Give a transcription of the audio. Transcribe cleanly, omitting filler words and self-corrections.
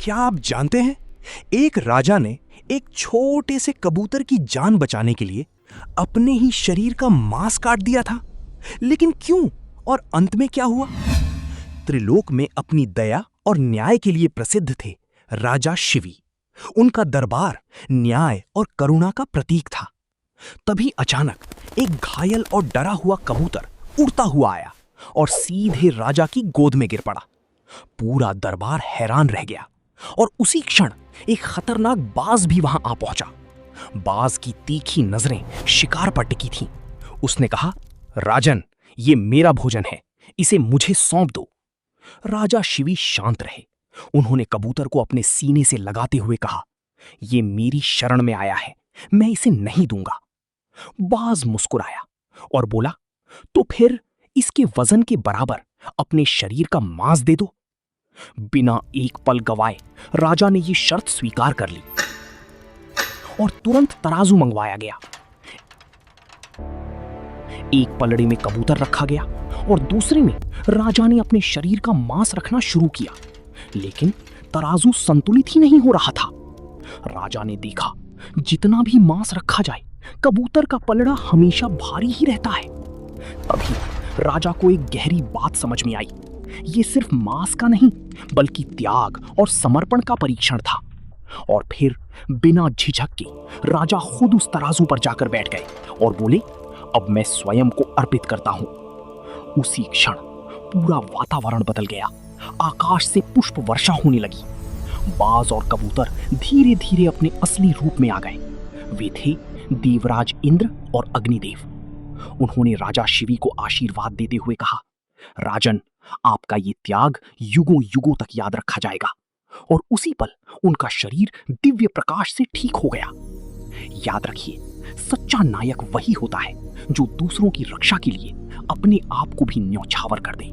क्या आप जानते हैं, एक राजा ने एक छोटे से कबूतर की जान बचाने के लिए अपने ही शरीर का मांस काट दिया था। लेकिन क्यों और अंत में क्या हुआ? त्रिलोक में अपनी दया और न्याय के लिए प्रसिद्ध थे राजा शिवी। उनका दरबार न्याय और करुणा का प्रतीक था। तभी अचानक एक घायल और डरा हुआ कबूतर उड़ता हुआ आया और सीधे राजा की गोद में गिर पड़ा। पूरा दरबार हैरान रह गया और उसी क्षण एक खतरनाक बाज भी वहां आ पहुंचा। बाज की तीखी नजरें शिकार पर टिकी थीं। उसने कहा, राजन, ये मेरा भोजन है, इसे मुझे सौंप दो। राजा शिवी शांत रहे। उन्होंने कबूतर को अपने सीने से लगाते हुए कहा, ये मेरी शरण में आया है, मैं इसे नहीं दूंगा। बाज मुस्कुराया और बोला, तो फिर इसके वजन के बराबर अपने शरीर का मांस दे दो। बिना एक पल गवाए राजा ने यह शर्त स्वीकार कर ली और तुरंत तराजू मंगवाया गया। एक पलड़े में कबूतर रखा गया और दूसरे में राजा ने अपने शरीर का मांस रखना शुरू किया, लेकिन तराजू संतुलित ही नहीं हो रहा था। राजा ने देखा, जितना भी मांस रखा जाए कबूतर का पलड़ा हमेशा भारी ही रहता है। तभी राजा को एक गहरी बात समझ में आई। ये सिर्फ मांस का नहीं बल्कि त्याग और समर्पण का परीक्षण था। और फिर बिना झिझक के राजा खुद उस तराजू पर जाकर बैठ गए और बोले, अब मैं स्वयं को अर्पित करता हूं। उसी क्षण पूरा वातावरण बदल गया। आकाश से पुष्प वर्षा होने लगी। बाज और कबूतर धीरे धीरे अपने असली रूप में आ गए। वे थे देवराज इंद्र और अग्निदेव। उन्होंने राजा शिवी को आशीर्वाद देते हुए कहा, राजन, आपका ये त्याग युगों युगों तक याद रखा जाएगा। और उसी पल उनका शरीर दिव्य प्रकाश से ठीक हो गया। याद रखिए, सच्चा नायक वही होता है जो दूसरों की रक्षा के लिए अपने आप को भी न्यौछावर कर दे।